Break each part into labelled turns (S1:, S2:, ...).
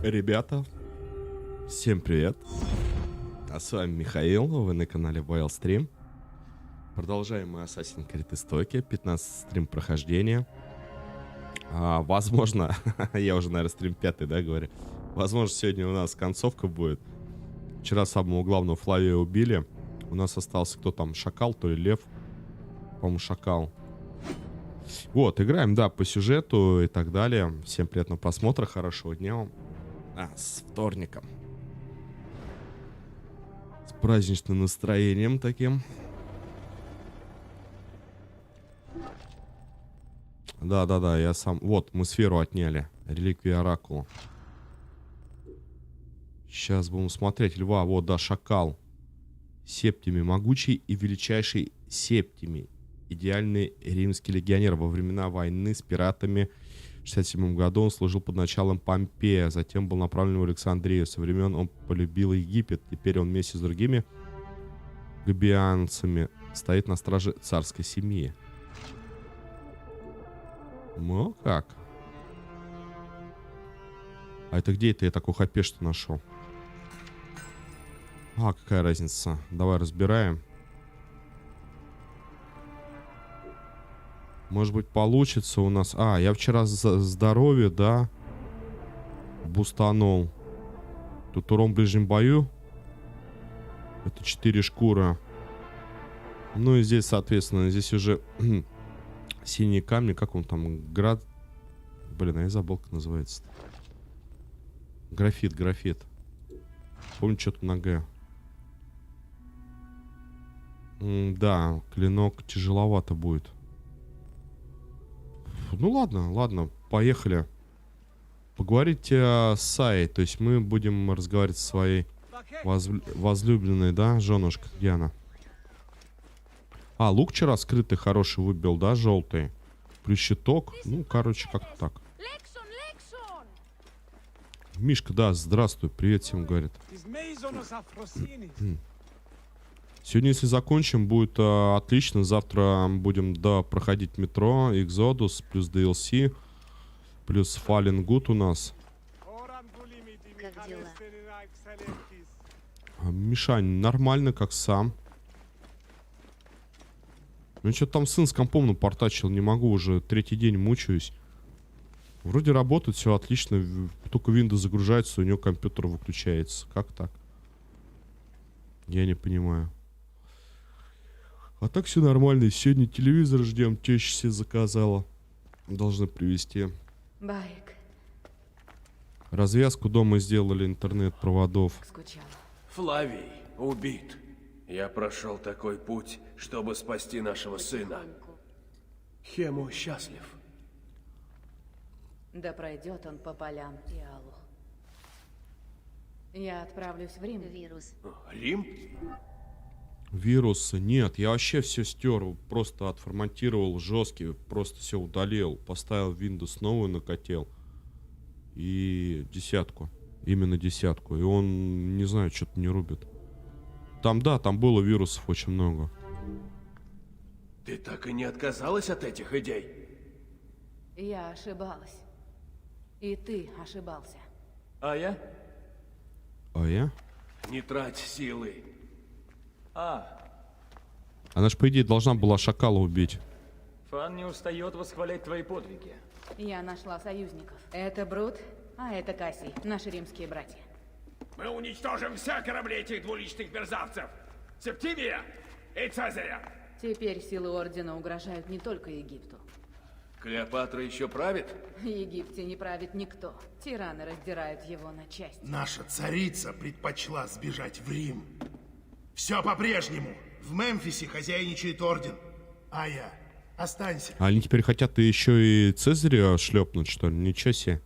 S1: Ребята, всем привет. А с вами Михаил, вы на канале Wildstream. Продолжаем мы Assassin's Creed Истоки, 15 стрим прохождения. Возможно, я уже, наверное, стрим 5, да, говорю. Возможно, сегодня у нас концовка будет. Вчера самого главного Флавия убили. У нас остался кто там, Шакал, то ли Лев. По-моему, Шакал. Вот, играем, да, по сюжету и так далее. Всем приятного просмотра, хорошего дня вам. С вторником. С праздничным настроением таким. Да-да-да, я сам... Вот, мы сферу отняли. Реликвия Оракула. Сейчас будем смотреть. Льва, вот, да, Шакал. Септими, могучий и величайший Септими. Идеальный римский легионер. Во времена войны с пиратами в 1967 году он служил под началом Помпея. Затем был направлен в Александрию. Со времен он полюбил Египет. Теперь он вместе с другими габианцами стоит на страже царской семьи. Ну, как? А это где это я такой хапеш-то нашел? Какая разница? Давай разбираем. Может быть, получится у нас... я вчера здоровье, да, бустанул. Тут урон в ближнем бою. Это 4 шкуры. Ну и здесь, соответственно, здесь уже синие камни. Как он там? Блин, а я забыл, как называется. Графит, графит. Помню, что-то на Г. Да, клинок тяжеловато будет. Ну ладно, ладно, поехали. Поговорите с Саей. То есть мы будем разговаривать со своей возлюбленной, да, женушка. Где она? А, лук вчера скрытый хороший выбил, да, желтый. Плюс щиток. Ну, короче, как-то так. Мишка, да, здравствуй, привет всем, говорит. Сегодня, если закончим, будет отлично. Завтра будем, да, проходить метро, Exodus, плюс DLC, плюс Fallen Good у нас.
S2: Как дела?
S1: Мишань, нормально, как сам. Ну, что-то там сын с компом напортачил, не могу уже, третий день мучаюсь. Вроде работает, все отлично, только Windows загружается, у него компьютер выключается. Как так? Я не понимаю. А так все нормально. Сегодня телевизор ждем, теща себе заказала. Должны привезти.
S3: Барик,
S1: Развязку дома сделали, интернет-проводов.
S3: скучала.
S4: Флавий убит. Я прошел такой путь, чтобы спасти нашего сына. Хему счастлив.
S3: Да пройдет он по полям и Аллу. Я отправлюсь в Рим.
S2: Вирус.
S4: Рим?
S1: Вирусы нет, я вообще все стер, просто отформатировал жесткий, просто все удалил, поставил Windows новую, накатил и 10, именно 10, и он, не знаю, что-то не рубит. Там, да, там было вирусов очень много.
S4: Ты так и не отказалась от этих идей?
S3: Я ошибалась. И ты ошибался.
S4: А я?
S1: А я?
S4: Не трать силы.
S1: Она же, по идее, должна была шакала убить.
S5: Фан не устает восхвалять твои подвиги.
S3: Я нашла союзников. Это Брут, а это Кассий, наши римские братья.
S6: Мы уничтожим все корабли этих двуличных мерзавцев! Септимия и Цезаря!
S3: Теперь силы Ордена угрожают не только Египту.
S4: Клеопатра еще правит?
S3: В Египте не правит никто. Тираны раздирают его на части.
S7: Наша царица предпочла сбежать в Рим. Все по-прежнему. В Мемфисе хозяйничает орден. А я. Останься.
S1: А они теперь хотят еще и Цезаря шлепнуть, что ли? Ничего себе.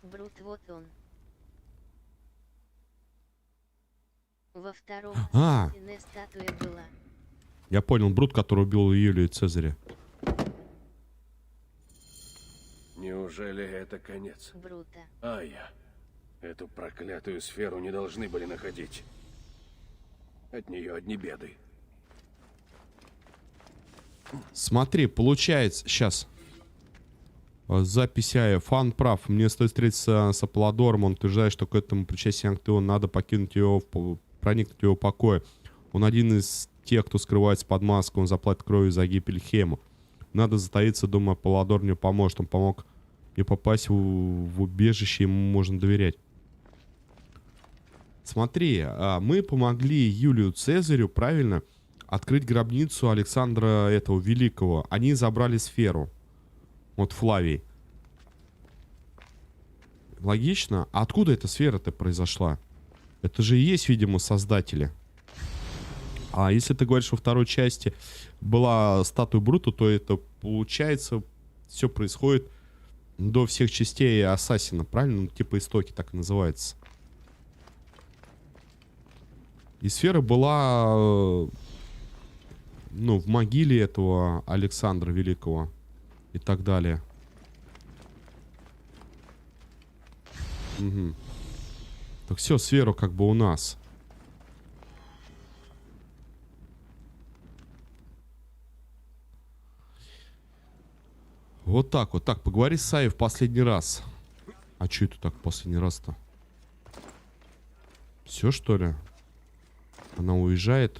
S2: Брут, вот он. Во втором стене статуя была.
S1: Я понял, Брут, который убил Юлию Цезаря.
S4: Неужели это конец?
S2: Брута.
S4: А я. Эту проклятую сферу не должны были находить. От нее одни беды.
S1: Смотри, получается, сейчас. Запись Ая. Фан прав. Мне стоит встретиться с Аполлодором. Он утверждает, что к этому причастию Анктеон надо покинуть его, проникнуть в его покой. Он один из тех, кто скрывается под маской. Он заплатит кровью за гибель Хему. Надо затаиться, думаю, Аполлодор мне поможет. Он помог мне попасть в убежище, ему можно доверять. Смотри, мы помогли Юлию Цезарю, правильно, открыть гробницу Александра этого Великого. Они забрали сферу. Вот Флавий. Логично? А откуда эта сфера-то произошла? Это же и есть, видимо, создатели. А если ты говоришь, во второй части была статуя Брута, то это, получается, все происходит до всех частей Ассасина, правильно? Ну, типа истоки так и называется. И сфера была, ну, в могиле этого Александра Великого и так далее. Угу. Так все, сферу как бы у нас. Вот так вот. Так, поговори с Саей в последний раз. А что это так в последний раз-то? Все, что ли? Она уезжает.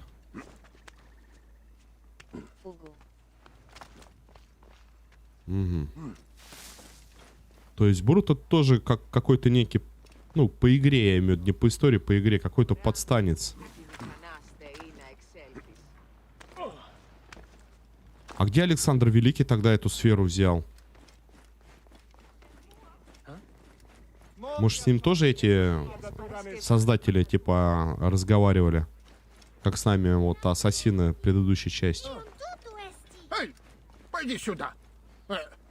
S2: Угу.
S1: Угу. То есть Брут это тоже как какой-то некий, ну, по игре, я имею в виду, не по истории, по игре, какой-то подстанец. А где Александр Великий тогда эту сферу взял? Может, с ним тоже эти создатели, типа, разговаривали? Как с нами, вот, ассасины предыдущей части.
S8: Эй, пойди сюда.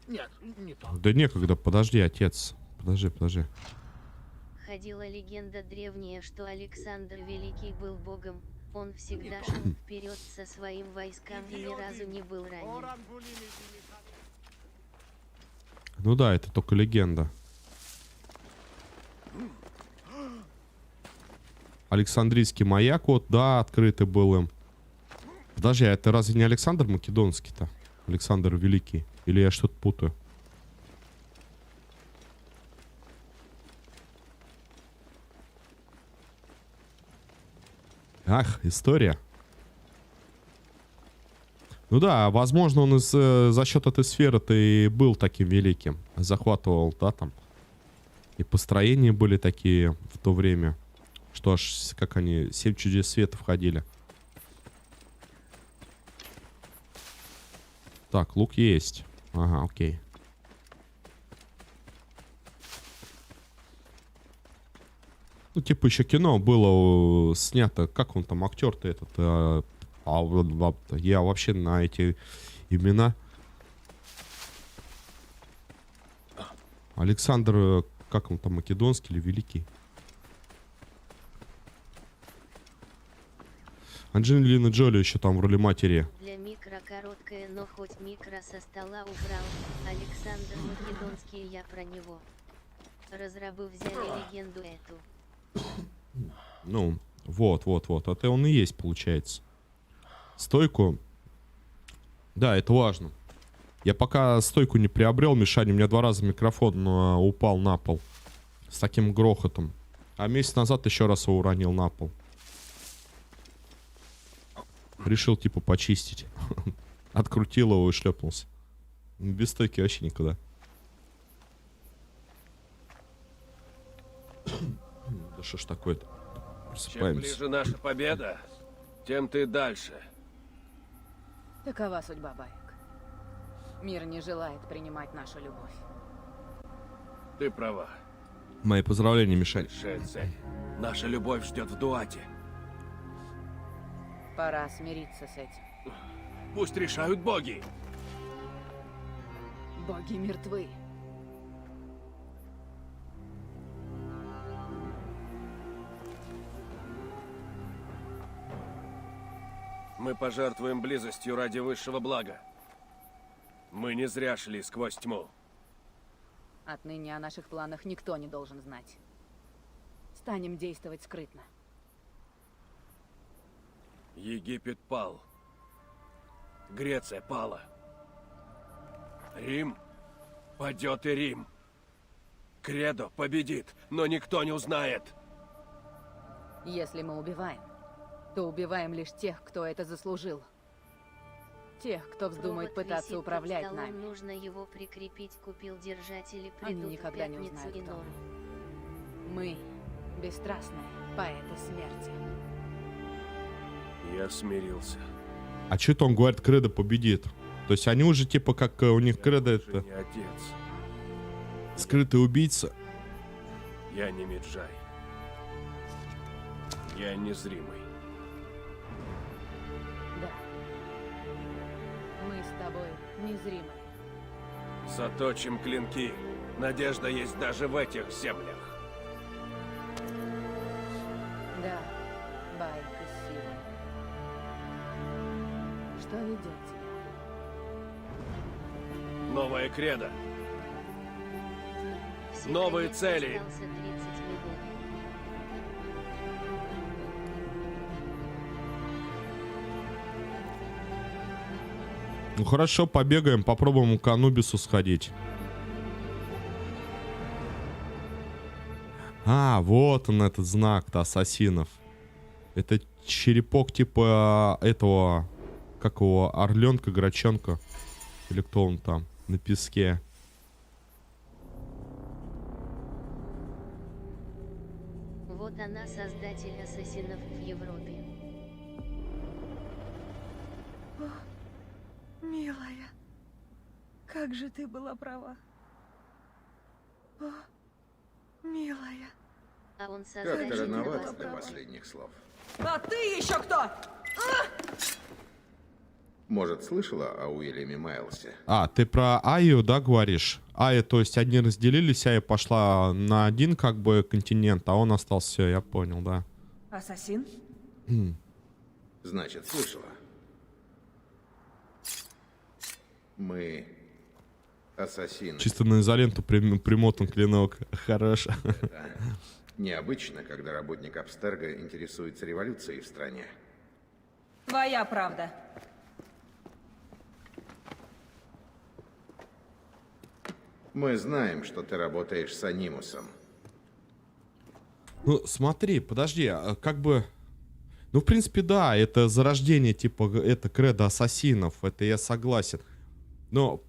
S8: Нет, не то.
S1: Да некогда, подожди, отец. Подожди.
S2: Ходила легенда древняя, что Александр Великий был богом. Он всегда шел вперед со своим войском и ни разу не был ранен.
S1: Ну да, это только легенда. Александрийский маяк, вот, да, открытый был им. Подожди, а это разве не Александр Македонский-то? Александр Великий? Или я что-то путаю? Ах, история. Ну да, возможно, он за счет этой сферы-то и был таким великим. Захватывал, да, там. И построения были такие в то время. Что аж, как они, 7 чудес света входили. Так, лук есть. Ага, окей. Ну, типа, еще кино было снято. Как он там, актер-то этот? Я вообще на эти имена. Александр, как он там, Македонский или Великий? Анджелина Джоли еще там в роли матери.
S2: Для микро короткое, но хоть микро со стола убрал. Александр Македонский, я про него. Разрабы взяли легенду эту.
S1: Ну, вот. Это он и есть, получается. Стойку. Да, это важно. Я пока стойку не приобрел, Мишаня, у меня 2 раза микрофон упал на пол. С таким грохотом. А месяц назад еще раз его уронил на пол. Решил, типа, почистить. Открутил его и шлепнулся. Без стойки вообще никуда. Да что ж такое-то?
S4: Чем
S1: Просыпаемся.
S4: ближе наша победа, тем ты дальше.
S3: Такова судьба баек. Мир не желает принимать нашу любовь.
S4: Ты права.
S1: Мои поздравления, Мишань.
S4: Большая цель. Наша любовь ждет в Дуате.
S3: Пора смириться с этим.
S4: Пусть решают боги.
S3: Боги мертвы.
S4: Мы пожертвуем близостью ради высшего блага. Мы не зря шли сквозь тьму.
S3: Отныне о наших планах никто не должен знать. Станем действовать скрытно.
S4: Египет пал. Греция пала. Рим падет и Рим. Кредо победит, но никто не узнает.
S3: Если мы убиваем, то убиваем лишь тех, кто это заслужил. Тех, кто вздумает
S2: Провод
S3: пытаться
S2: висит под
S3: управлять
S2: столом,
S3: нами.
S2: нужно его прикрепить, купил держатели,
S3: Они
S2: придут
S3: никогда
S2: в
S3: не
S2: пятницу
S3: узнают,
S2: и
S3: кто
S2: норм.
S3: Мы бесстрастные поэты смерти.
S4: Я смирился.
S1: А что-то он говорит, Кредо победит. То есть они уже типа как у них Кредо
S4: Уже
S1: это
S4: не отец.
S1: скрытый убийца.
S4: Я не Меджай. Я незримый.
S3: Да. Мы с тобой незримы.
S4: Заточим клинки. Надежда есть даже в этих землях.
S3: Да, байк из силы. Что ведет тебя?
S4: Новая кредо.
S2: Все
S4: Новые
S2: конец
S4: цели.
S2: остался 30 минут.
S1: Ну хорошо, побегаем, попробуем к Анубису сходить. А, вот он, этот знак-то ассасинов. Это черепок типа этого, как его, орленка, грачонка. Или кто он там, на песке.
S2: Вот она, создатель ассасинов в Европе.
S3: Милый.
S9: Как же ты была права. О, милая.
S2: А он
S8: Как-то
S2: создатель
S8: рановато
S2: вас
S8: для
S2: права.
S8: последних слов.
S9: А ты еще кто?
S8: Может, слышала о Уильяме Майлсе?
S1: А, ты про Айю, да, говоришь? Айя, то есть одни разделились, Айя пошла на один как бы континент, а он остался, все, я понял, да.
S9: Ассасин?
S8: Значит, слышала. Мы ассасины.
S1: Чисто на изоленту примотан клинок. Хорош.
S8: Необычно, когда работник Абстерго интересуется революцией в стране.
S9: Твоя правда.
S8: Мы знаем, что ты работаешь с Анимусом.
S1: Ну, смотри, подожди, как бы... Ну, в принципе, да, это зарождение, типа, это кредо ассасинов, это я согласен. Но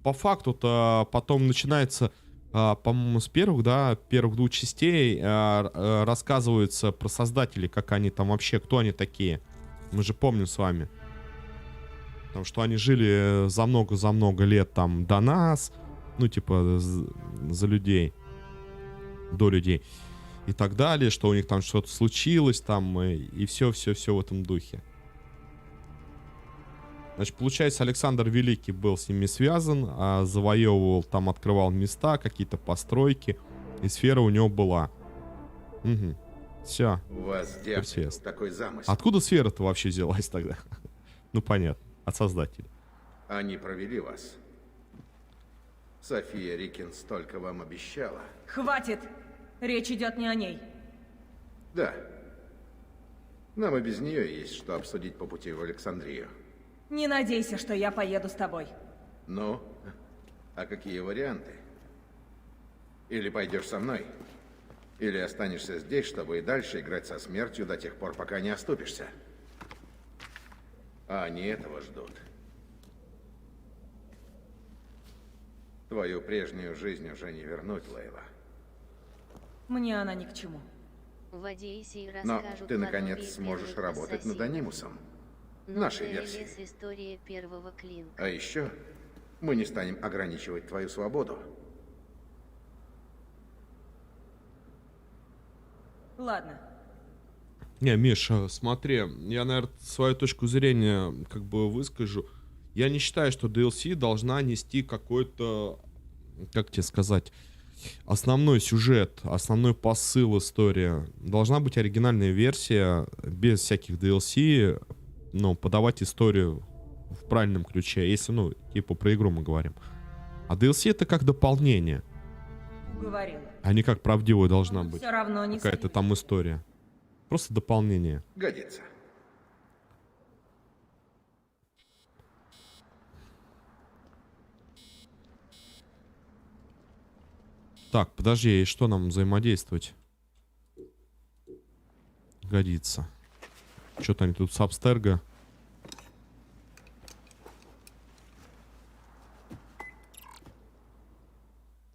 S1: по факту-то потом начинается, по-моему, с первых двух частей рассказывается про создателей, как они там вообще, кто они такие. Мы же помним с вами. Потому что они жили за много лет там до нас, ну, типа, за людей, до людей. И так далее, что у них там что-то случилось там, и все в этом духе. Значит, получается, Александр Великий был с ними связан, завоевывал, там открывал места, какие-то постройки, и сфера у него была. Угу. Все.
S8: У вас, девки, такой замысел.
S1: Откуда сфера-то вообще взялась тогда? Ну, понятно, от создателя.
S8: Они провели вас. София Рикин столько вам обещала.
S9: Хватит! Речь идет не о ней.
S8: Да. Нам и без нее есть что обсудить по пути в Александрию.
S9: Не надейся, что я поеду с тобой.
S8: Ну, а какие варианты? Или пойдешь со мной, или останешься здесь, чтобы и дальше играть со смертью до тех пор, пока не оступишься. А они этого ждут. Твою прежнюю жизнь уже не вернуть, Лейла.
S9: Мне она ни к чему.
S2: В Одессе
S8: Но
S2: расскажут
S8: ты,
S2: подобие
S8: наконец, сможешь
S2: первых
S8: работать над
S2: ассасинов.
S8: Анимусом.
S2: Новая
S8: Нашей версии.
S2: лес история первого клинка.
S8: А еще мы не станем ограничивать твою свободу.
S9: Ладно.
S1: Не, Миша, смотри, я, наверное, свою точку зрения как бы выскажу. Я не считаю, что DLC должна нести какой-то, как тебе сказать, основной сюжет, основной посыл истории. Должна быть оригинальная версия, без всяких DLC, но подавать историю в правильном ключе, если, ну, типа про игру мы говорим. А DLC это как дополнение,
S9: Говорил.
S1: а не как правдивая должна быть.
S9: Все равно не
S1: Какая-то
S9: слишком.
S1: там история. Просто дополнение.
S8: Годится.
S1: Так, подожди, и что нам взаимодействовать? Годится. Что-то они тут с Абстерго.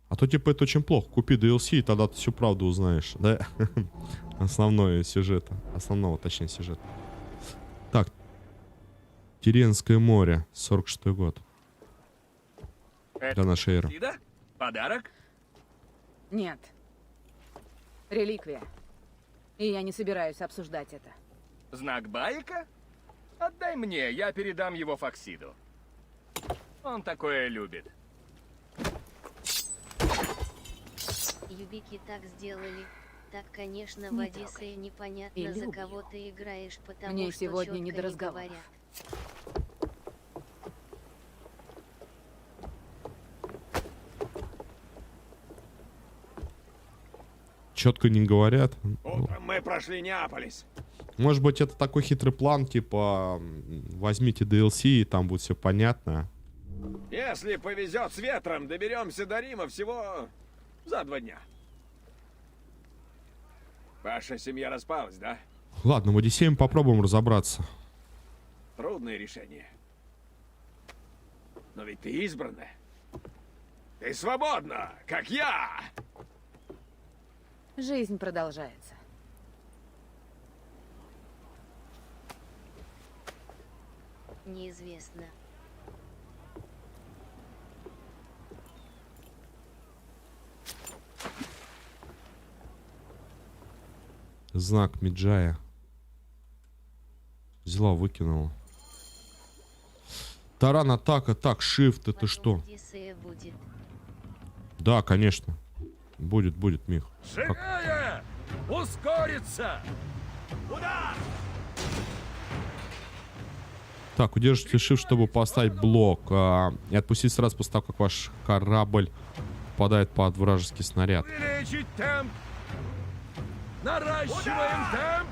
S1: А то типа это очень плохо. Купи DLC, и тогда ты всю правду узнаешь, да? Основной сюжет. Основного, точнее, сюжета. Так. Тиренское море. 46-й год. Для нашей эры.
S6: Ида? Подарок?
S3: Нет. Реликвия. И я не собираюсь обсуждать это.
S6: Знак Байка? Отдай мне, я передам его Фоксиду. Он такое любит.
S2: Юбики так сделали. Так, конечно, в
S3: Не
S2: Одессе
S3: трогай.
S2: непонятно,
S3: И
S2: за
S3: люблю
S2: кого
S3: его.
S2: ты играешь, потому
S3: Мне
S2: что
S3: сегодня не
S2: чётко
S3: до разговоров.
S2: говорят.
S1: Четко не говорят.
S6: Утром мы прошли Неаполис.
S1: Может быть, это такой хитрый план, типа, возьмите DLC, и там будет все понятно.
S6: Если повезет с ветром, доберемся до Рима всего за 2 дня. Ваша семья распалась, да?
S1: Ладно, в Одиссее мы попробуем разобраться.
S6: Трудное решение. Но ведь ты избранная. Ты свободна, как я!
S3: Жизнь продолжается.
S1: Знак Меджая. Взяла, выкинула. Таран, атака. Так, shift, это
S2: Потом
S1: что?
S2: Одиссея будет.
S1: Да, конечно. Будет, Мих.
S6: Живее! Ускориться! Удар!
S1: Так, удержите shift, чтобы поставить блок. И отпустить сразу после того, как ваш корабль попадает под вражеский снаряд.
S6: Увеличить темп! Наращиваем темп!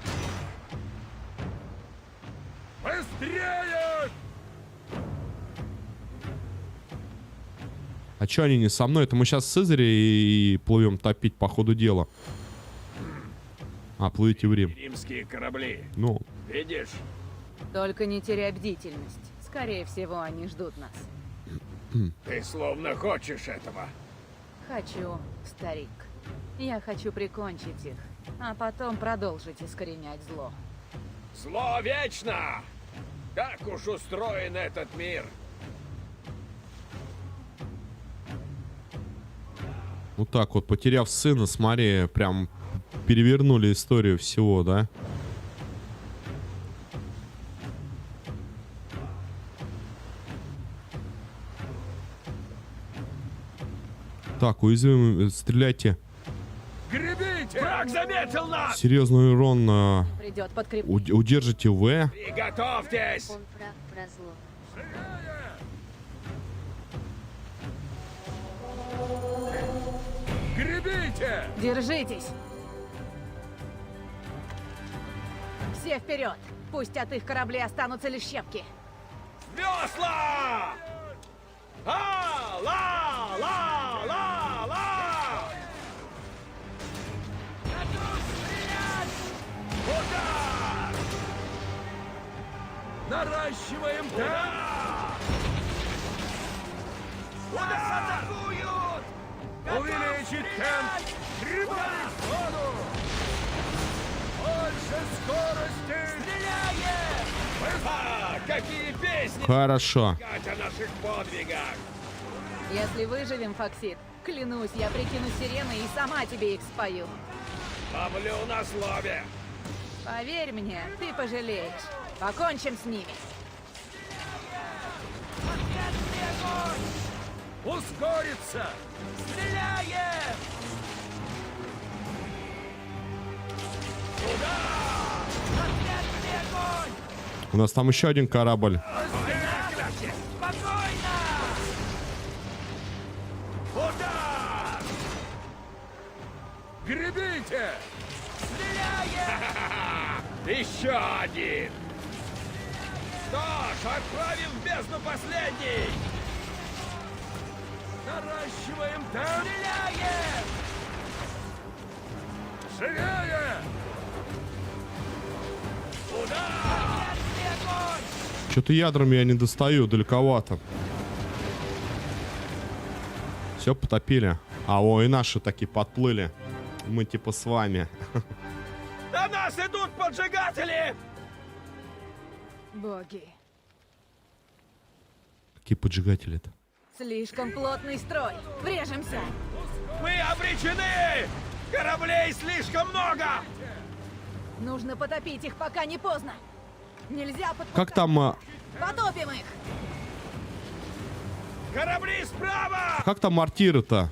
S6: Быстрее!
S1: А чё они не со мной? Это мы сейчас с Цезаря и плывем топить по ходу дела. А, плывите в Рим.
S6: Римские корабли.
S1: Ну,
S6: Видишь?
S3: Только не теряй бдительность. Скорее всего, они ждут нас.
S6: Ты словно хочешь этого.
S3: Хочу, старик. Я хочу прикончить их, а потом продолжить искоренять зло.
S6: Зло вечно! Так уж устроен этот мир.
S1: вот так вот, потеряв сына, смотри, прям перевернули историю всего, да? Так, уязвимый, стреляйте.
S6: Гребите! Враг заметил нас!
S1: Серьезный урон.
S3: Придет подкрепление.
S1: Удержите В.
S6: Приготовьтесь!
S2: Он прав про зло.
S6: Гребите!
S3: Держитесь! Все вперед! Пусть от их кораблей останутся лишь щепки.
S6: Весла! Ла! Готов стрелять! Удар! Наращиваем темп! Нас атакуют! Увеличить темп! Прибавить ходу! Больше скорости! Стреляем! Какие песни!
S1: Хорошо.
S6: О наших подвигах!
S3: Если выживем, Фоксит, клянусь, я прикину сирены и сама тебе их спою.
S6: Ловлю на слове!
S3: Поверь мне, ты пожалеешь. Покончим с ними.
S6: Ускориться! Стреляем! Удар! Ответный огонь!
S1: У нас там еще один корабль.
S6: Спокойно! Удар! Гребите! Стреляем! Еще один! Что ж, отправим в бездну последний! Наращиваем темп! Стреляем! Живее! Удар! Огонь!
S1: Что-то ядрами я не достаю, далековато. Все потопили. А, о, и наши такие подплыли. Мы типа с вами.
S6: На нас идут поджигатели!
S3: Боги.
S1: Какие поджигатели-то?
S3: Слишком плотный строй. Врежемся.
S6: Мы обречены! Кораблей слишком много!
S3: Нужно потопить их, пока не поздно. Нельзя подпускать.
S1: Как там...
S3: Потопим их.
S6: Корабли справа!
S1: Как там мортиры-то?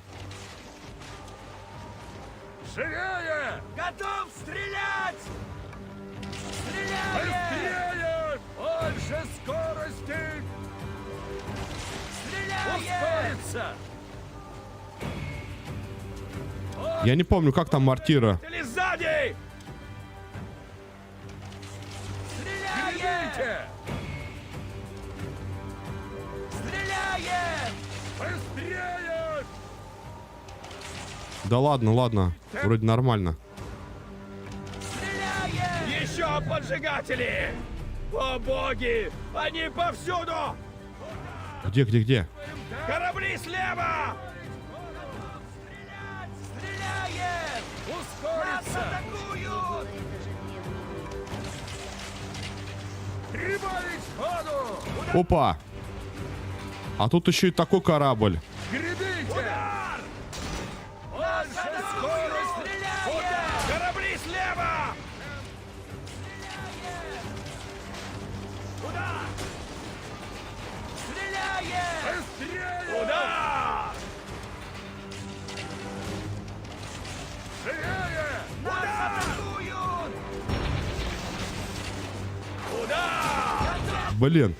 S6: Живее! Готов стрелять! Стреляем! Быстрее! Больше скорости! Стреляем! Ускориться!
S1: Я не помню, как там мортира.
S6: Или сзади! Стреляем! Стреляем! Быстрее!
S1: Да ладно, ладно. Вроде нормально.
S6: Стреляем! Еще поджигатели! О боги! Они повсюду!
S1: Где?
S6: Корабли слева! Стреляем! Ускориться! Нас атакуют! Прибавить ходу!
S1: Опа! А тут еще и такой корабль.
S6: Гребите! Удар! Больше скорость! Стреляем! Корабли слева!
S1: Блин.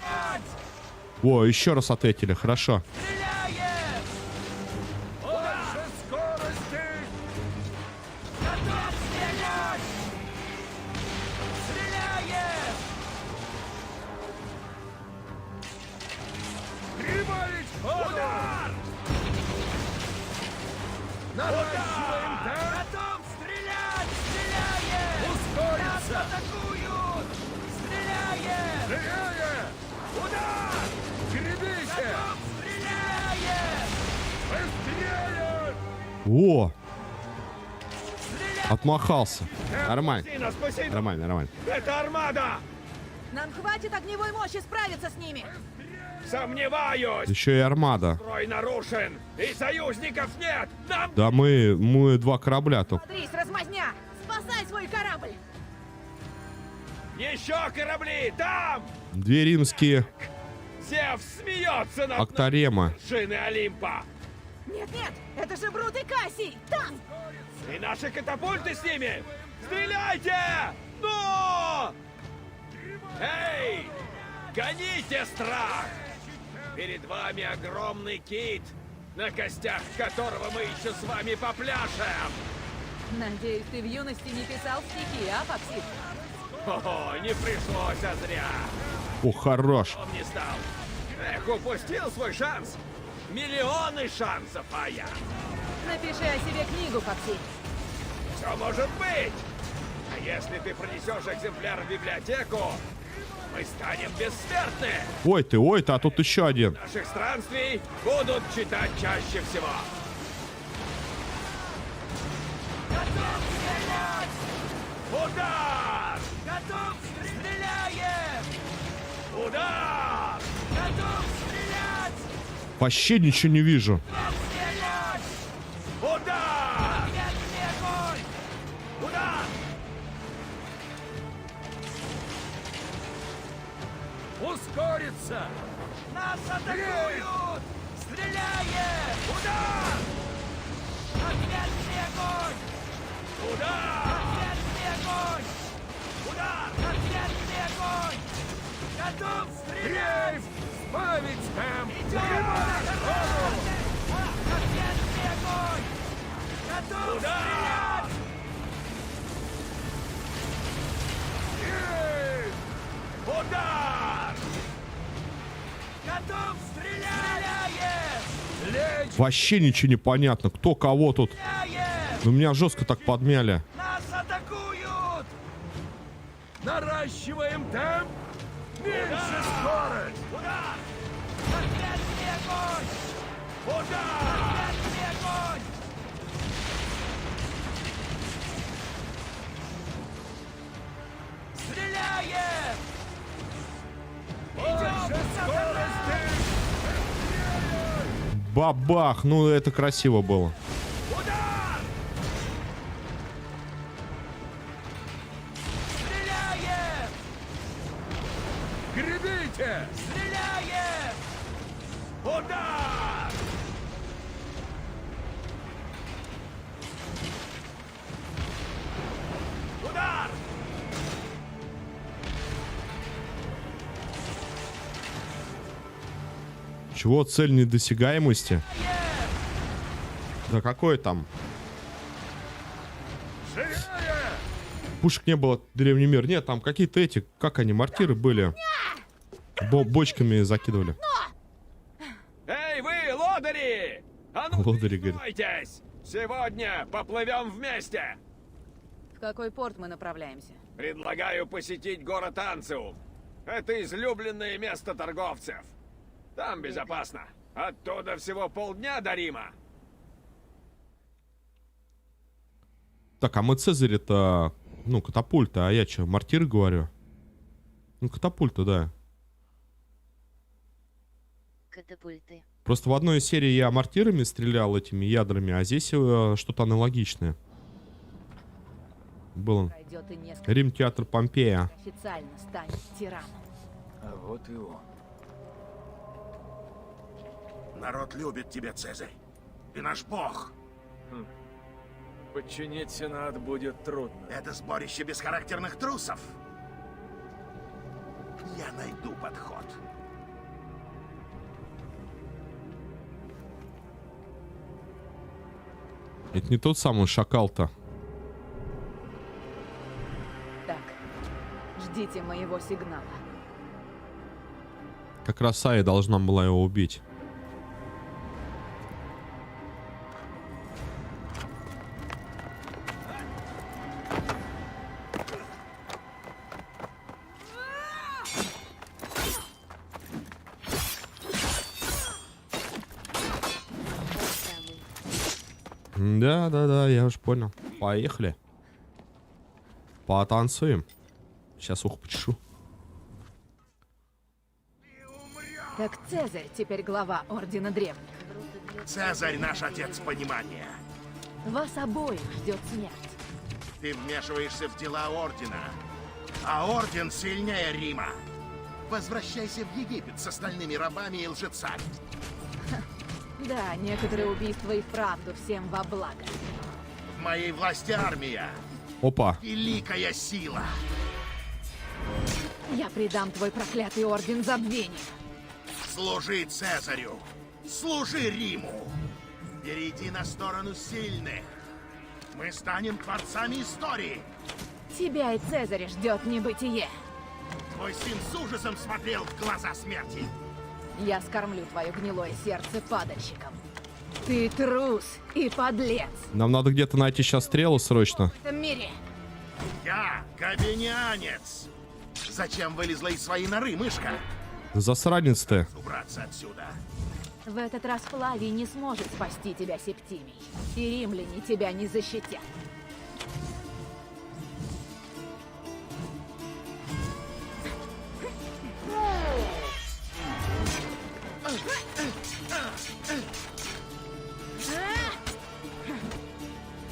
S1: О, еще раз ответили, хорошо.
S6: Стреляем! Больше скорости! Готов стрелять! Стреляем! Прибавить ходу! Удар! Наращиваем темп! Готов стрелять! Стреляем! Ускориться! Нас атакуют! Стреляем! Стреляем! Удар! Гребите! Готов! Стреляем! Быстрее!
S1: О! Отмахался. Нормально.
S6: Спаси!
S1: Нормально, нормально.
S6: Это армада!
S3: Нам хватит огневой мощи справиться с ними!
S6: Сомневаюсь!
S1: Еще и армада.
S6: Строй нарушен! И союзников нет! Нам...
S1: Да мы 2 корабля только.
S3: Смотрись, размазня! Спасай свой корабль!
S6: Еще корабли! Там!
S1: 2 римские
S6: Зевс смеется над
S1: Актарема.
S6: вершины Олимпа!
S3: Нет-нет, это же Брут и Кассий! Там!
S6: И наши катапульты с ними! Стреляйте! Ну! Эй! Гоните страх! Перед вами огромный кит, на костях которого мы еще с вами попляшем!
S3: Надеюсь, ты в юности не писал стихи, а, Фоксит?
S6: О, не пришлось, а зря!
S1: О, хорош.
S6: Он не стал. Эх, упустил свой шанс! Миллионы шансов, а я!
S3: Напиши о себе книгу, Фоксит.
S6: Все может быть! А если ты принесешь экземпляр в библиотеку, мы станем бессмертны!
S1: Ой ты, а тут еще один.
S6: Наших странствий будут читать чаще всего. Готов стрелять! Удар! Готов стреляем! Удар! Готов стрелять!
S1: Вообще ничего не вижу.
S6: Стрелять! Удар! Ответный огонь! Удар! Ускориться! Нас атакуют! Стреляем! Удар! Ответный огонь! Удар! Ответный огонь! Удар! Ответный огонь! Готов стрелять! Сбавить темп! Идем! Ответный огонь! Готов стрелять! Удар! Готов стрелять! Лечь!
S1: Вообще ничего не понятно. Кто кого тут. Ну, меня жестко так подмяли.
S6: Нас атакуют! Наращиваем темп! Меньше скорость! Удар! Ответный огонь! Удар! Ответный огонь! Стреляем! Идем!
S1: Бабах. Ну, это красиво было.
S6: Удар! Стреляем! Гребите! Стреляем! Удар! Удар!
S1: Чего? Цель недосягаемости? Да какой там? Пушек не было, древний мир. Нет, там какие-то эти, как они, мортиры были. Бочками закидывали.
S6: Эй, вы, лодыри! А ну,
S1: Лодыри, говорит.
S6: приготовьтесь! Сегодня поплывем вместе!
S3: В какой порт мы направляемся?
S6: Предлагаю посетить город Анциум. Это излюбленное место торговцев. Там безопасно. Оттуда всего полдня до Рима.
S1: Так, а мы Цезарь-то... Ну, катапульта, а я что, мортир говорю? Ну, катапульта, да.
S2: Катапульты.
S1: Просто в одной из серий я мортирами стрелял этими ядрами, а здесь что-то аналогичное. Было.
S3: Пройдет и несколько...
S1: Рим, театр Помпея.
S3: Официально станет тираном.
S5: А вот и он.
S7: Народ любит тебя, Цезарь. Ты наш бог.
S5: Подчинить Сенат будет трудно.
S7: Это сборище бесхарактерных трусов. Я найду подход.
S1: Это не тот самый шакал-то.
S3: Так, ждите моего сигнала.
S1: Как раз Ая должна была его убить. Да, я уж понял. Поехали. Потанцуем. Сейчас ухо почешу.
S3: Так Цезарь теперь глава Ордена Древних.
S7: Цезарь наш отец понимания.
S3: Вас обоих ждет смерть.
S7: Ты вмешиваешься в дела Ордена. А Орден сильнее Рима. Возвращайся в Египет с остальными рабами и лжецами.
S3: Да, некоторые убийства и вправду всем во благо.
S7: В моей власти армия.
S1: Опа.
S7: Великая сила.
S3: Я предам твой проклятый Орден забвению.
S7: Служи Цезарю. Служи Риму. Перейди на сторону сильных. Мы станем творцами истории.
S3: Тебя и Цезаря ждет небытие.
S7: Твой сын с ужасом смотрел в глаза смерти.
S3: Я скормлю твое гнилое сердце падальщикам. Ты трус и подлец
S1: Нам надо где-то найти сейчас стрелы срочно.
S3: в этом мире.
S7: Я габинианец. Зачем вылезла из своей норы, мышка?
S1: Засранец ты.
S7: Убраться отсюда.
S3: В этот раз Флавий не сможет спасти тебя, Септимий. И римляне тебя не защитят.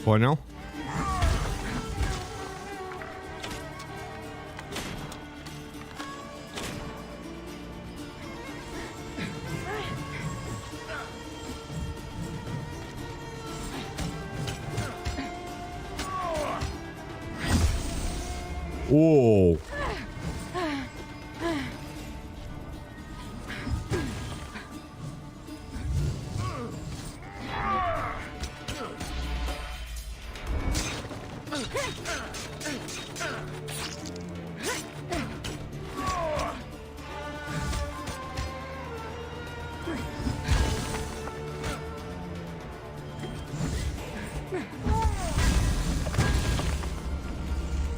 S1: Понял? Оу.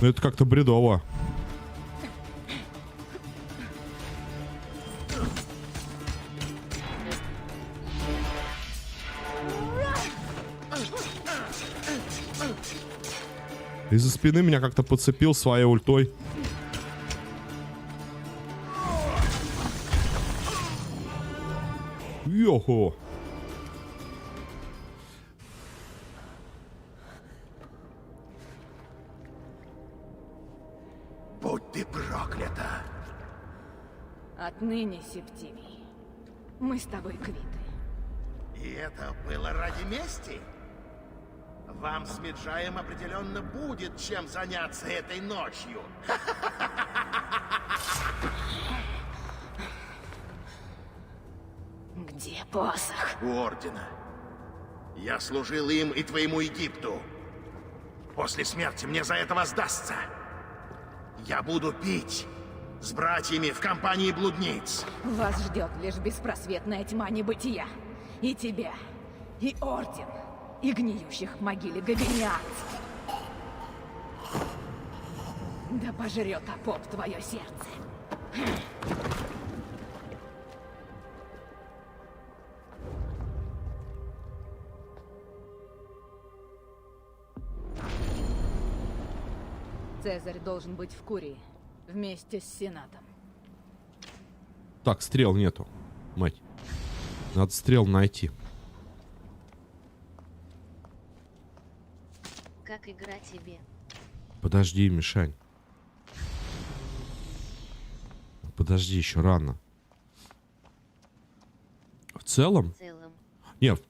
S1: Ну это как-то бредово. Из-за спины меня как-то подцепил своей ультой. Йохо.
S7: Будь ты проклята.
S3: Отныне, Септимий, мы с тобой квиты.
S7: И это было ради мести? Вам с Меджаем определенно будет чем заняться этой ночью.
S3: Где посох?
S7: У Ордена. Я служил им и твоему Египту. После смерти мне за это воздастся. Я буду пить с братьями в компании блудниц.
S3: Вас ждет лишь беспросветная тьма небытия. И тебя, и Орден, и гниющих в могиле габинианцев. Да пожрет Апоп твое сердце. Цезарь должен быть в Курии, вместе с Сенатом.
S1: Так, стрел нету. Мать. Надо стрел найти.
S2: Как игра тебе?
S1: Подожди, Мишань. Подожди, еще рано. В целом?
S2: В целом.
S1: Нет.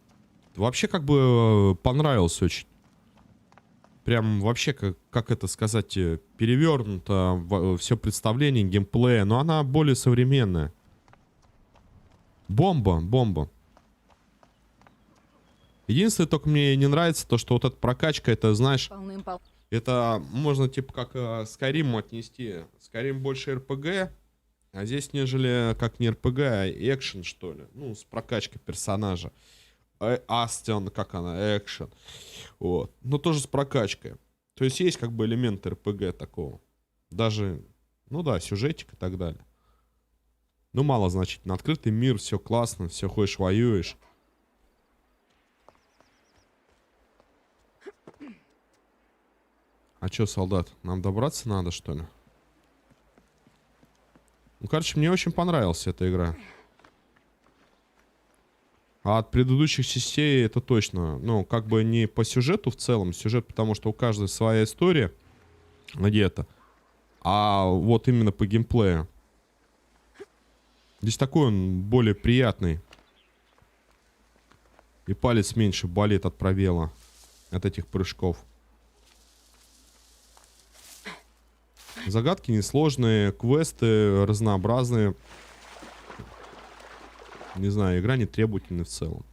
S1: Вообще как бы понравилось очень. прям вообще, как это сказать, перевернуто все представление геймплея, но она более современная. Бомба, бомба. Единственное, только мне не нравится то, что вот эта прокачка, это, знаешь, это можно типа как Skyrim отнести. Skyrim больше RPG, а здесь нежели как не RPG, а экшен, что ли. Ну, с прокачкой персонажа. Астион, как она, экшен. Вот. Но тоже с прокачкой. То есть есть как бы элемент RPG такого. Даже, ну да, сюжетик и так далее. Ну, мало значительно. Открытый мир, все классно, все ходишь, воюешь. А чё, солдат, нам добраться надо, что ли? Ну, короче, мне очень понравилась эта игра. А от предыдущих частей это точно. Ну, как бы не по сюжету в целом. Сюжет, потому что у каждой своя история где-то. А вот именно по геймплею. Здесь такой он более приятный. И палец меньше болит от пробела. От этих прыжков. Загадки несложные, квесты разнообразные. Не знаю, игра не требовательная в целом.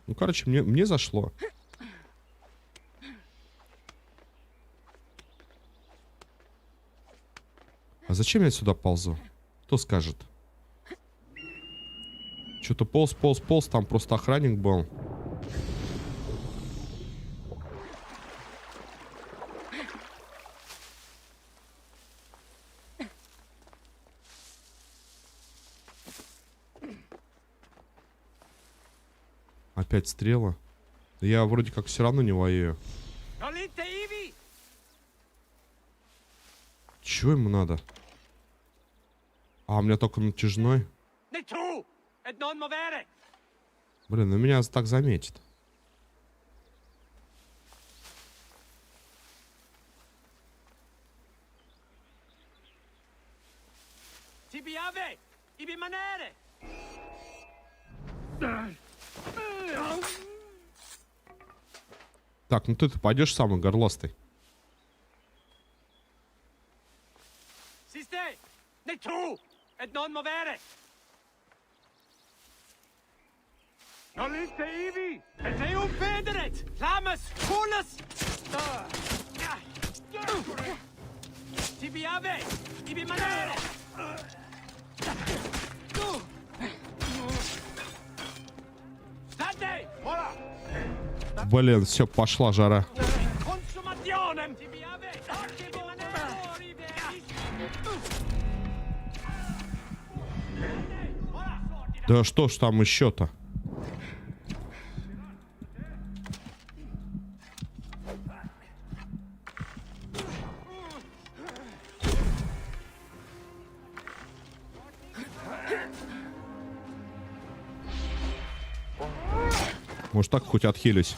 S1: Ну, короче, мне зашло. А зачем я сюда ползу? Кто скажет? Что-то полз, там просто охранник был. Опять стрела. Я вроде как все равно не воюю. Чего ему надо? А, у меня только натяжной. Блин, ну меня так заметит. Так, ну ты пойдешь самый горластый. Блин, все, пошла жара. Да что ж там еще-то? Может, так хоть отхилюсь.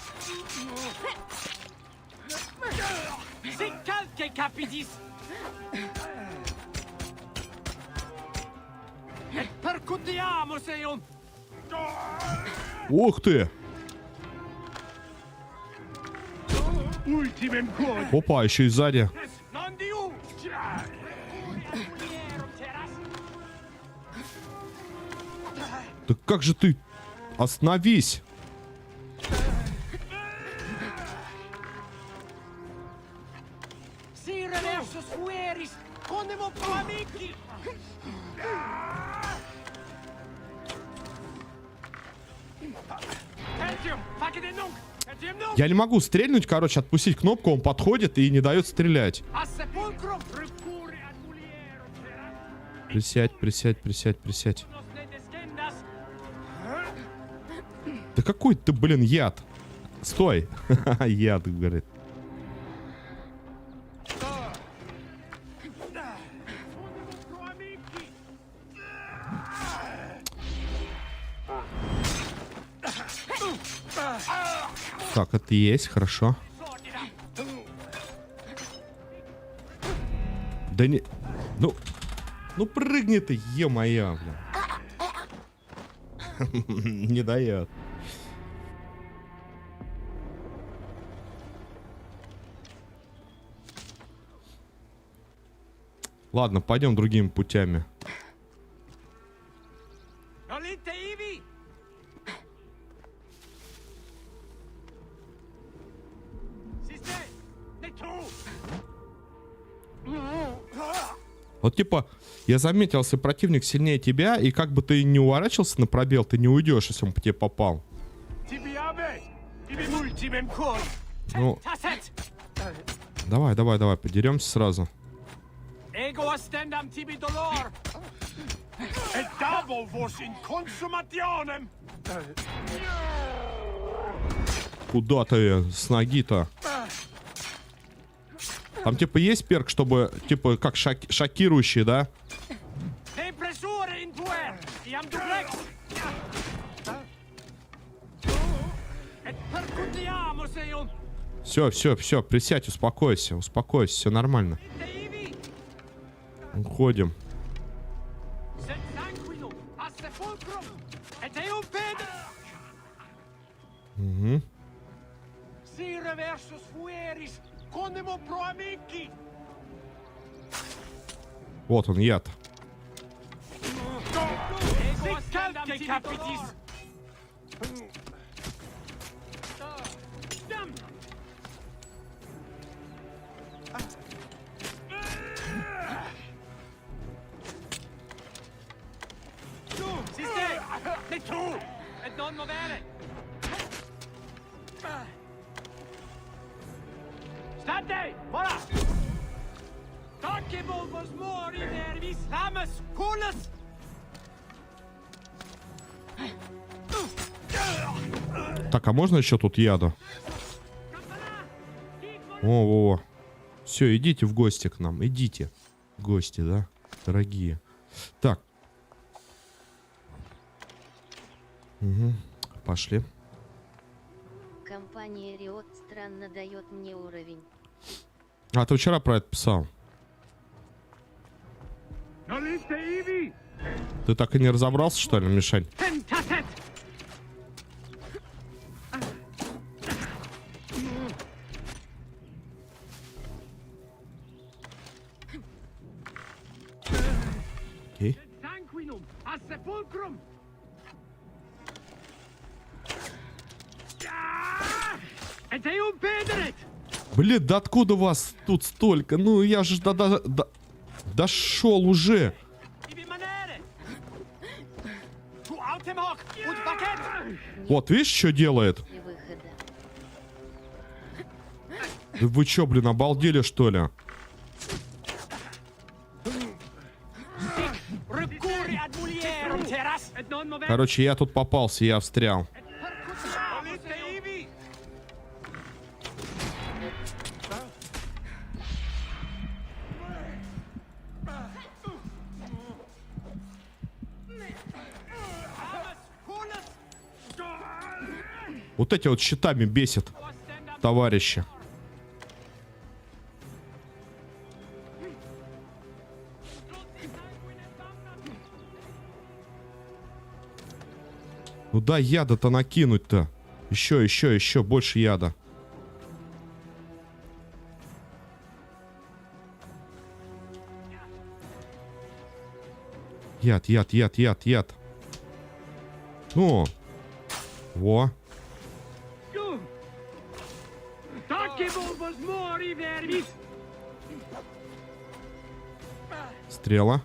S1: Ух ты! Опа, еще и сзади. Да как же ты? Остановись! Я не могу стрельнуть, короче, отпустить кнопку, он подходит и не дает стрелять. Присядь, присядь, присядь, присядь. Да какой ты, блин, яд? Стой. Яд, говорит. Так, это есть, хорошо. Да не... Ну прыгни ты, е-моя, блин. Не дает. Ладно, пойдем другими путями. Вот типа, я заметил, если противник сильнее тебя, и как бы ты не уворачивался на пробел, ты не уйдешь, если он по тебе попал. Ну, давай, давай, давай, подеремся сразу. Куда ты с ноги-то? Там типа есть перк, чтобы, типа, как шокирующий, да? Все, все, все, присядь, успокойся, успокойся, все нормально. Уходим. Угу. Вот он, яд. Так, а можно еще тут яду? О, все, идите в гости к нам, идите. Гости, да, дорогие. Так. Угу. Пошли.
S2: Компания Riot странно дает мне уровень.
S1: А, ты вчера про это писал. Ты так и не разобрался, что ли, Мишель? Окей. Блин, да откуда вас тут столько? Ну, я же дошел уже. Вот, видишь, что делает? Да вы чё, блин, обалдели, что ли? Короче, я тут попался, я встрял. Вот эти вот щитами бесят, товарищи. Ну да, яда-то накинуть-то. Еще, больше яда. Яд. Ну. Во. Стрела.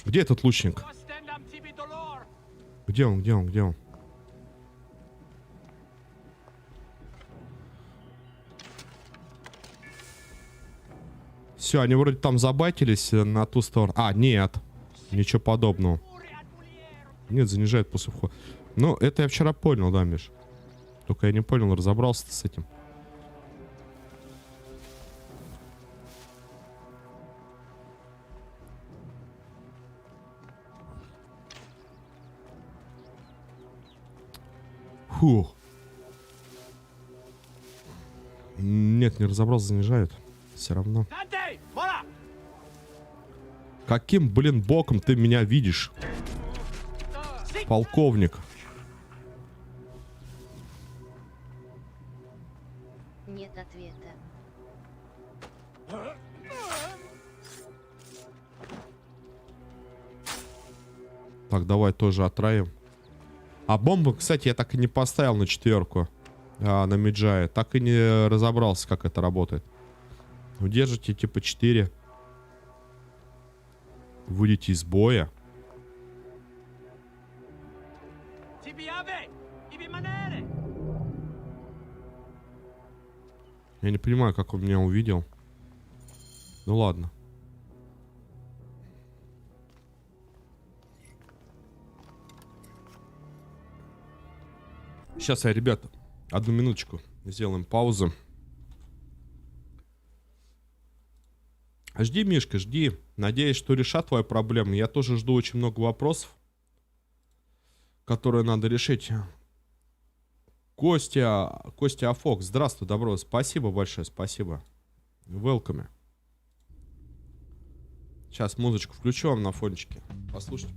S1: Где этот лучник? Где он? Все, они вроде там забайтились на ту сторону. А, нет. Ничего подобного. Нет, занижает после входа. Ну, это я вчера понял, да, Миш? Только я не понял, разобрался с этим. Фух. Нет, не разобрался, занижают. Все равно. Каким, блин, боком ты меня видишь? Полковник.
S2: Нет ответа.
S1: Так, давай тоже отравим. А бомбу, кстати, я так и не поставил на 4. На Меджае. Так и не разобрался, как это работает. Удержите типа 4. Выйдите из боя. Я не понимаю, как он меня увидел. Ну ладно. Сейчас я, ребята, одну минуточку. Сделаем паузу. Жди, Мишка, жди. Надеюсь, что решат твою проблему. Я тоже жду очень много вопросов, которые надо решить. Костя Афок, здравствуй, добро. Спасибо большое, спасибо. Welcome. Сейчас музычку включу вам на фончике. Послушайте.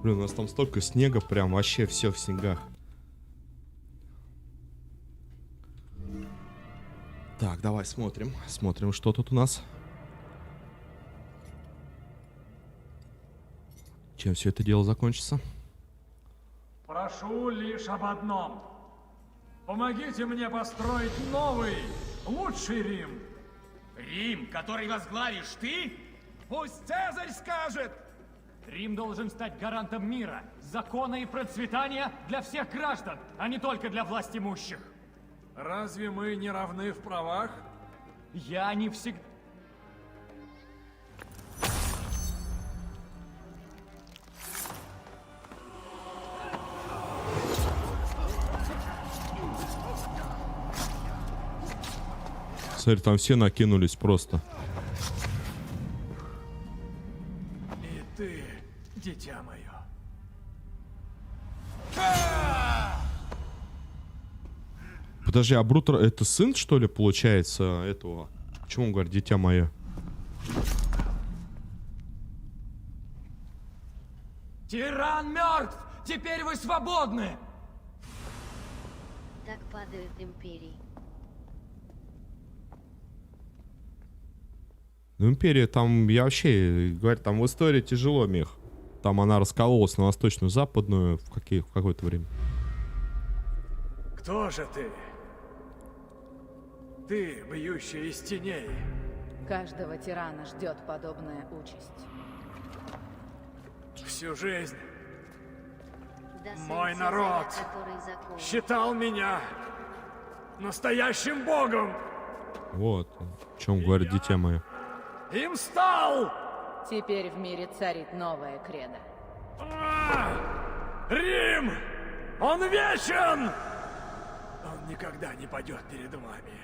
S1: Блин, у нас там столько снега, прям вообще все в снегах. Так, давай смотрим. Смотрим, что тут у нас. Чем все это дело закончится?
S5: Прошу лишь об одном. Помогите мне построить новый, лучший Рим.
S6: Рим, который возглавишь ты? Пусть Цезарь скажет!
S5: Рим должен стать гарантом мира, закона и процветания для всех граждан, а не только для власть имущих.
S6: Разве мы не равны в правах?
S5: Я не всегда...
S1: Смотри, там все накинулись просто.
S5: И ты, дитя мое.
S1: Подожди, а Брутер это сын, что ли, получается, этого? Почему он говорит, дитя мое?
S5: Тиран мертв! Теперь вы свободны!
S2: Так падают империи.
S1: Ну, империя там, я вообще, говорю, там в истории тяжело, Мих. Там она раскололась на восточную, западную в какое-то время.
S5: Кто же ты? Ты, бьющая из теней.
S3: Каждого тирана ждет подобная участь.
S5: Всю жизнь
S2: До
S5: Мой
S2: солнца
S5: народ
S2: заря, который закован.
S5: считал меня настоящим богом.
S1: Вот о чем говорит дитя мое.
S5: Им стал!
S3: Теперь в мире царит новая кредо.
S5: Рим! Он вечен! Он никогда не падет перед вами.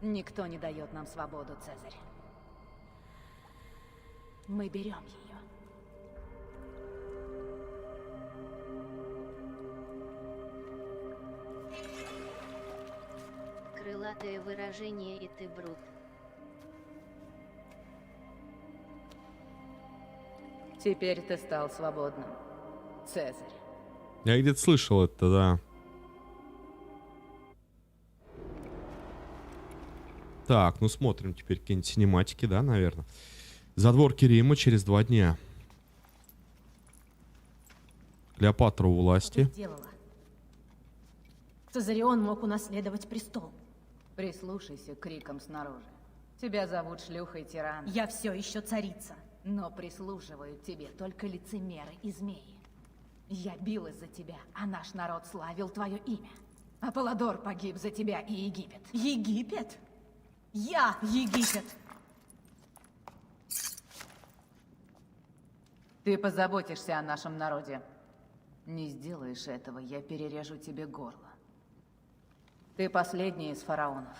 S3: Никто не дает нам свободу, Цезарь. Мы берем ее.
S2: Крылатое выражение, и ты брут.
S3: Теперь ты стал свободным, Цезарь.
S1: Я где-то слышал это, да. Так, ну смотрим теперь какие-нибудь синематики, да, наверное. Задворки Рима через 2 дня. Клеопатра у власти.
S10: Сделала. Цезарион мог унаследовать престол.
S3: Прислушайся к крикам снаружи. Тебя зовут шлюхой тирана.
S10: Я все еще царица.
S3: Но прислуживают тебе только лицемеры и змеи. Я билась за тебя, а наш народ славил твое имя. Аполлодор погиб за тебя и Египет.
S10: Египет? Я Египет!
S3: Ты позаботишься о нашем народе. Не сделаешь этого, я перережу тебе горло. Ты последний из фараонов.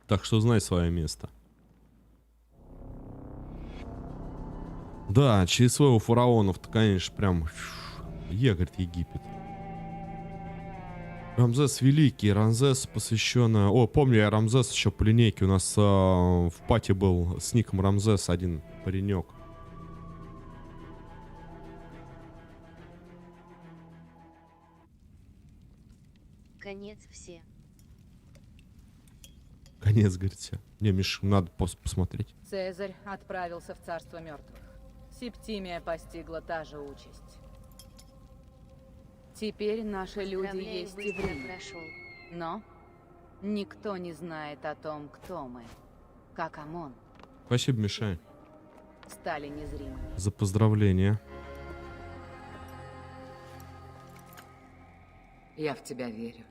S1: Так что знай свое место. Да, через своего фараонов-то, конечно, прям... говорит, Египет. Рамзес Великий, Рамзес посвященный... О, помню я Рамзес еще по линейке. У нас в пати был с ником Рамзес один паренек.
S2: Конец все.
S1: Конец, говорит, все. Не, Миш, надо посмотреть.
S3: Цезарь отправился в царство мертвых. Септимия постигла та же участь. Теперь наши люди
S2: Поздравляю,
S3: есть и в
S2: быстро
S3: Риме.
S2: прошел.
S3: Но никто не знает о том, кто мы. Как ОМОН
S1: Спасибо, Мишань,
S3: стали незримыми.
S1: за поздравления.
S3: Я в тебя верю.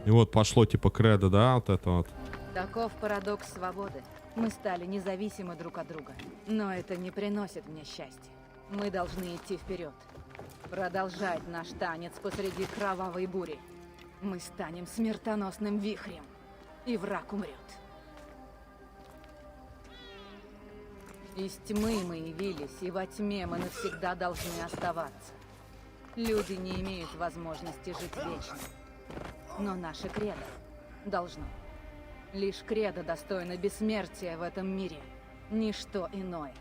S1: И вот пошло типа кредо, да, вот это вот.
S3: Таков парадокс свободы. Мы стали независимы друг от друга. Но это не приносит мне счастья. Мы должны идти вперед. Продолжать наш танец посреди кровавой бури. Мы станем смертоносным вихрем. И враг умрет. Из тьмы мы явились, и во тьме мы навсегда должны оставаться. Люди не имеют возможности жить вечно. Но наше кредо должно. Лишь кредо достойно бессмертия в этом мире. Ничто иное.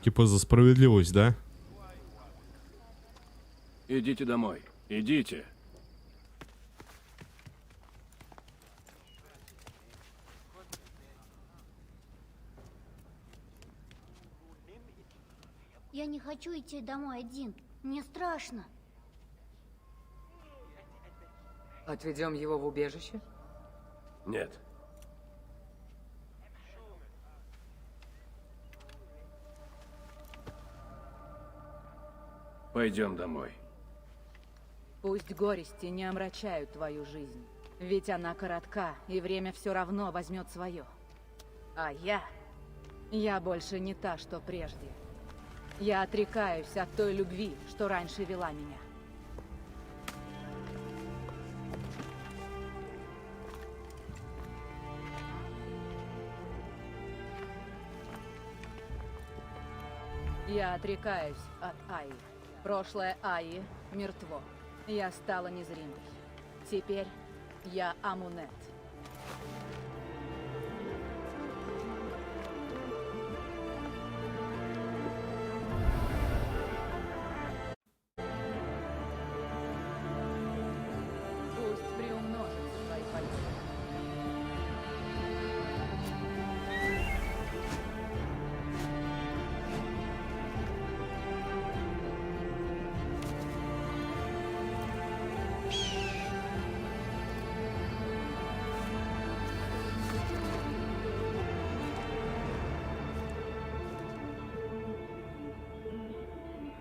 S1: Типа за справедливость, да?
S4: Идите домой. Идите.
S11: Я не хочу идти домой один. Мне страшно.
S3: Отведем его в убежище?
S4: Нет. Пойдем домой.
S3: Пусть горести не омрачают твою жизнь. Ведь она коротка, и время все равно возьмет свое. А я больше не та, что прежде. Я отрекаюсь от той любви, что раньше вела меня. Я отрекаюсь от Аи. Прошлое Аи мертво. Я стала незримой. Теперь Я Амунет. Пусть приумножится твои полеты.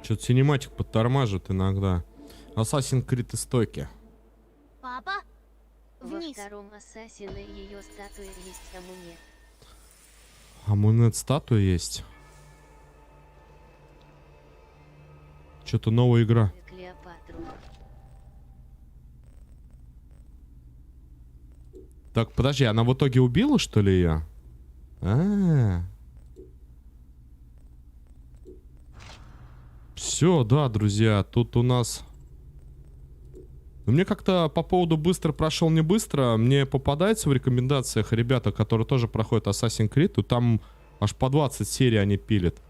S1: Что-то синематик подтормаживает иногда. Assassin's Creed стойки.
S11: Папа?
S2: Во
S11: Вниз.
S2: втором Ассасине ее статуе есть амулет.
S1: Амунет статуя есть. Что-то новая игра.
S2: Клеопатру.
S1: Так, подожди, она в итоге убила, что ли, ее? Все, да, друзья, тут у нас... Ну, мне как-то по поводу быстро прошел, не быстро, мне попадается в рекомендациях ребята, которые тоже проходят Assassin's Creed, там аж по 20 серий они пилят.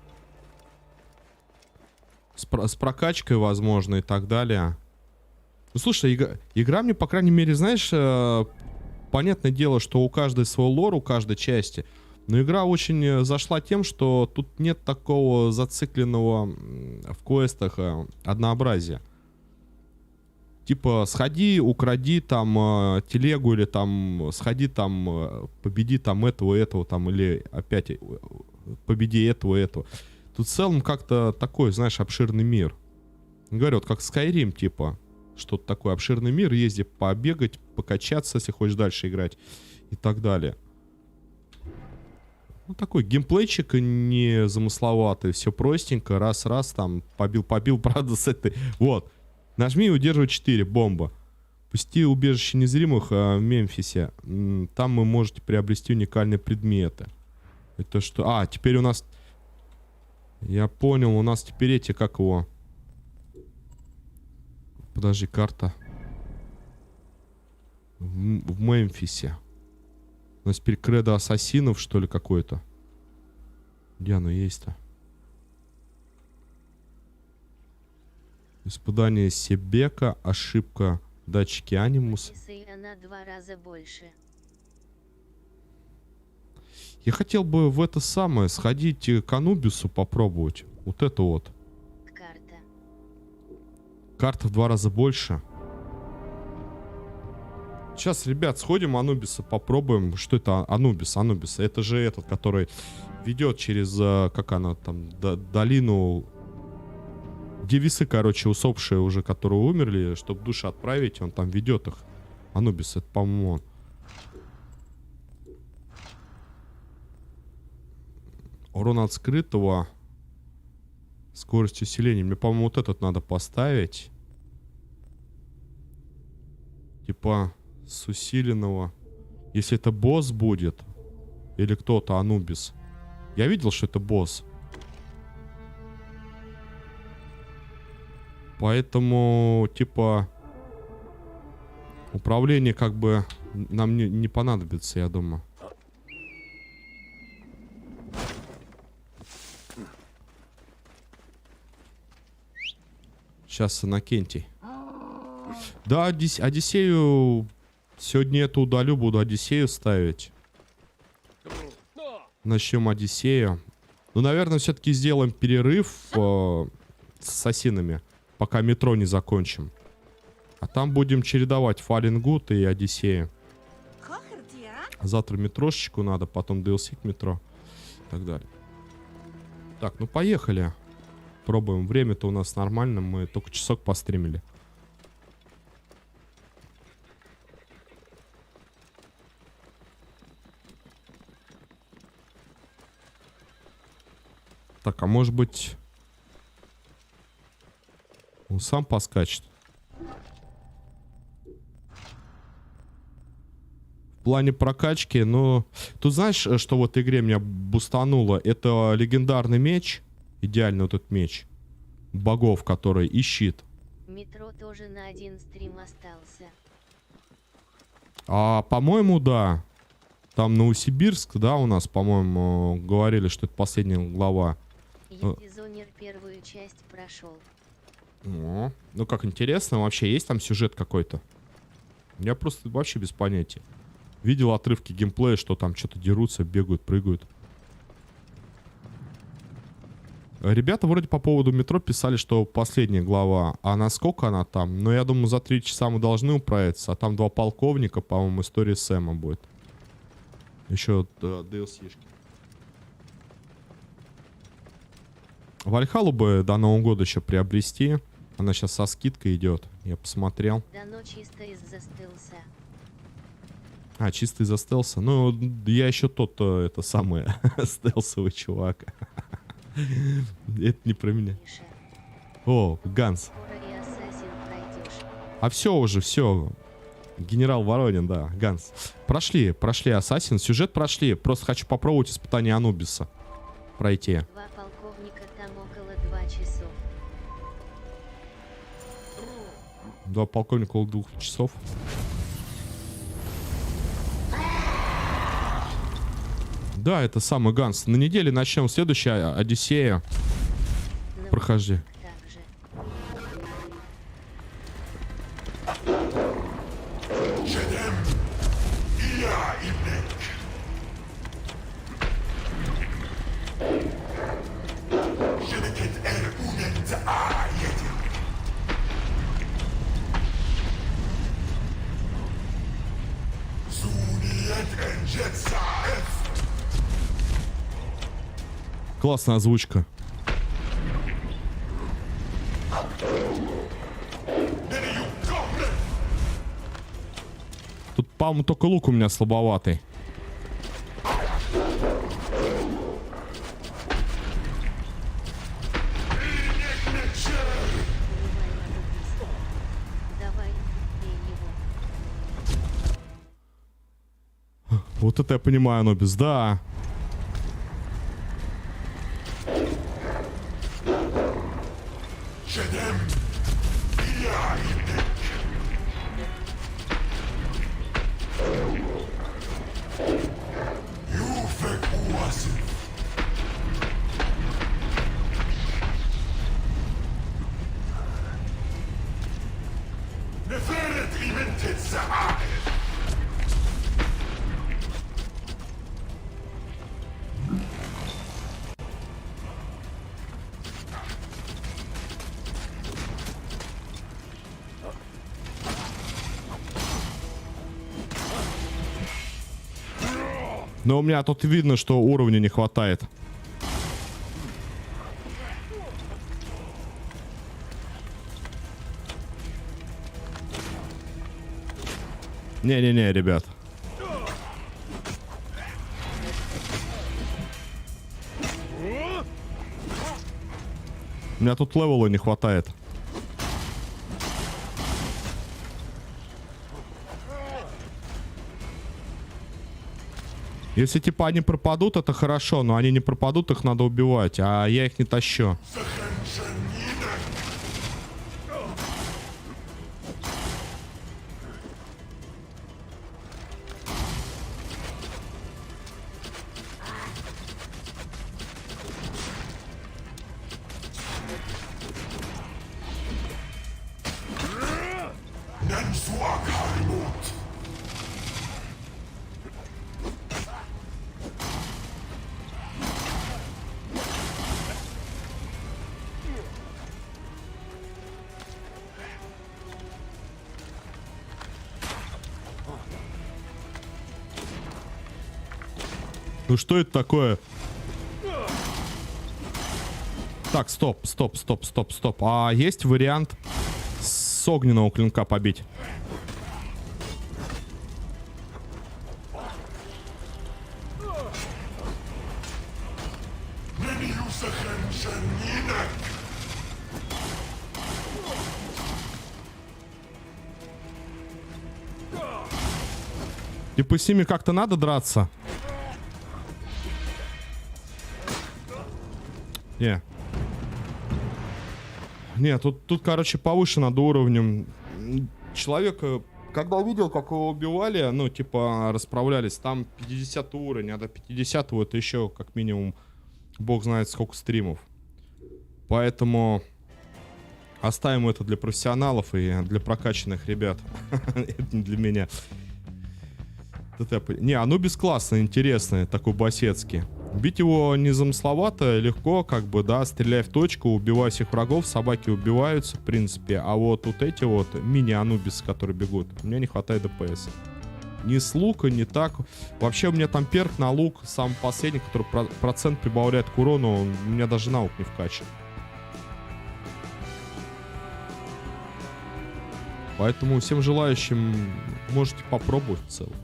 S1: С прокачкой, возможно, и так далее. Ну, слушай, игра мне, по крайней мере, знаешь, понятное дело, что у каждой свой лор, у каждой части. Но игра очень зашла тем, что тут нет такого зацикленного в квестах однообразия. Типа, сходи, укради там телегу, или там сходи там, победи там этого, там, или опять победи этого. Тут в целом как-то такой, знаешь, обширный мир. Говорю, вот как Skyrim, типа, что-то такое, обширный мир, езди побегать, покачаться, если хочешь дальше играть, и так далее. Ну, такой геймплейчик не замысловатый, все простенько, раз-раз, там, побил, правда, с этой... Вот, нажми и удерживай 4, бомба. Пусти убежище незримых в Мемфисе. Там вы можете приобрести уникальные предметы. Это что? А, теперь у нас... Я понял, у нас теперь эти, как его... Подожди, карта. В Мемфисе. У нас теперь кредо ассасинов, что ли, какое-то. Где оно есть-то? Испытание Себека, ошибка, датчики анимус.
S2: И она 2 раза больше.
S1: Я хотел бы в это самое сходить к Анубису попробовать. Вот это вот.
S2: Карта.
S1: Карта в 2 раза больше. Сейчас, ребят, сходим Анубиса, попробуем. Что это Анубис? Это же этот, который ведет через, как она там, долину... Где весы, короче, усопшие уже, которые умерли, чтобы души отправить, он там ведет их. Анубис, это, по-моему, он. Урон от скрытого. Скорость усиления. Мне, по-моему, вот этот надо поставить. Типа с усиленного. Если это босс будет. Или кто-то, Анубис. Я видел, что это босс. Поэтому, типа, управление как бы нам не понадобится, я думаю. Сейчас Иннокентий. Да, Одиссею... Сегодня эту удалю, буду Одиссею ставить. Начнем Одиссею. Ну, наверное, все-таки сделаем перерыв с ассасинами, пока метро не закончим. А там будем чередовать Fallen Good и Одиссею. Завтра метрошечку надо, потом DLC к метро. И так далее. Так, ну поехали. Пробуем. Время-то у нас нормально. Мы только часок постримили. Так, а может быть... Он сам поскачет. В плане прокачки, но... Тут знаешь, что в этой игре меня бустануло? Это легендарный меч. Идеальный вот этот меч. Богов, который и щит.
S2: Метро тоже на 1 стрим остался.
S1: По-моему, да. Там Новосибирск, да, у нас, по-моему, говорили, что это последняя глава.
S2: Я Дизонер первую часть прошел.
S1: О, ну как интересно, вообще есть там сюжет какой-то? Я просто вообще без понятия. Видел отрывки геймплея, что там что-то дерутся, бегают, прыгают. Ребята вроде по поводу метро писали, что последняя глава. А насколько она там? Ну, я думаю, за 3 часа мы должны управиться. А там 2 полковника, по-моему, история Сэма будет. Еще DLC-шки. Вальхалу бы до Нового года еще приобрести. Она сейчас со скидкой идет. Я посмотрел.
S2: Дано чисто из-за стелса.
S1: Чисто из-за стелса. Ну, я еще тот, это самый стелсовый чувак. Это не про меня. О, Ганс.
S2: Скоро и Ассасин пройдешь.
S1: А все уже, все. Генерал Воронин, да, Ганс. Прошли Ассасин, сюжет прошли. Просто хочу попробовать испытание Анубиса пройти.
S2: 2 полковника там около 2 часов.
S1: 2 полковника около 2 часов. Да, это самый Ганс. На неделе начнем следующая Одиссея. Прохожди. Классная озвучка. Тут, по-моему, только лук у меня слабоватый.
S2: Давай, бей его.
S1: Вот это я понимаю, Анубис, да. Но у меня тут видно, что уровня не хватает. Не-не-не, ребят. У меня тут левела не хватает. Если типа они пропадут, это хорошо, но они не пропадут, их надо убивать, а я их не тащу. Ну что это такое? Так, стоп. А есть вариант с огненного клинка побить? Типа с ними как-то надо драться? Не, тут, короче, повыше надо уровнем. Человека когда видел, как его убивали, ну, типа, расправлялись, там 50 уровень, а до 50-го это еще как минимум бог знает сколько стримов. Поэтому оставим это для профессионалов и для прокачанных ребят. Это не для меня. Не, Анубис классный, интересный, такой басецкий. Бить его незамысловато, легко, как бы, да, стреляй в точку, убивай всех врагов, собаки убиваются, в принципе. А вот эти вот мини-анубисы, которые бегут, у меня не хватает ДПС. Ни с лука, ни так. Вообще у меня там перк на лук, самый последний, который процент прибавляет к урону, у меня даже наук не вкачан. Поэтому всем желающим можете попробовать в целом.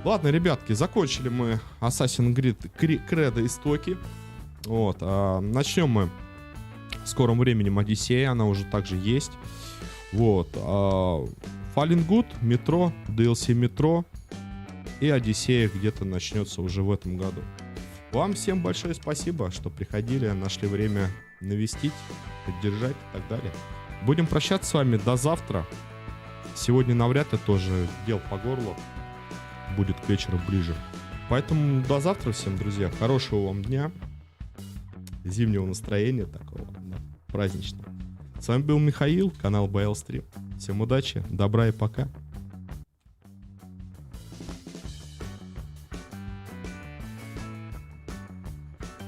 S1: Ладно, ребятки, закончили мы Assassin's Creed Истоки. Вот, начнем мы в скором времени Одиссея, она уже также есть. Вот, Falling Good, Метро, DLC Метро и Одиссея где-то начнется уже в этом году. Вам всем большое спасибо, что приходили, нашли время навестить, поддержать и так далее. Будем прощаться с вами до завтра. Сегодня навряд ли тоже дел по горлу. Будет к вечеру ближе. Поэтому до завтра всем, друзья. Хорошего вам дня. Зимнего настроения такого, да, праздничного. С вами был Михаил, канал BL Stream. Всем удачи, добра и пока.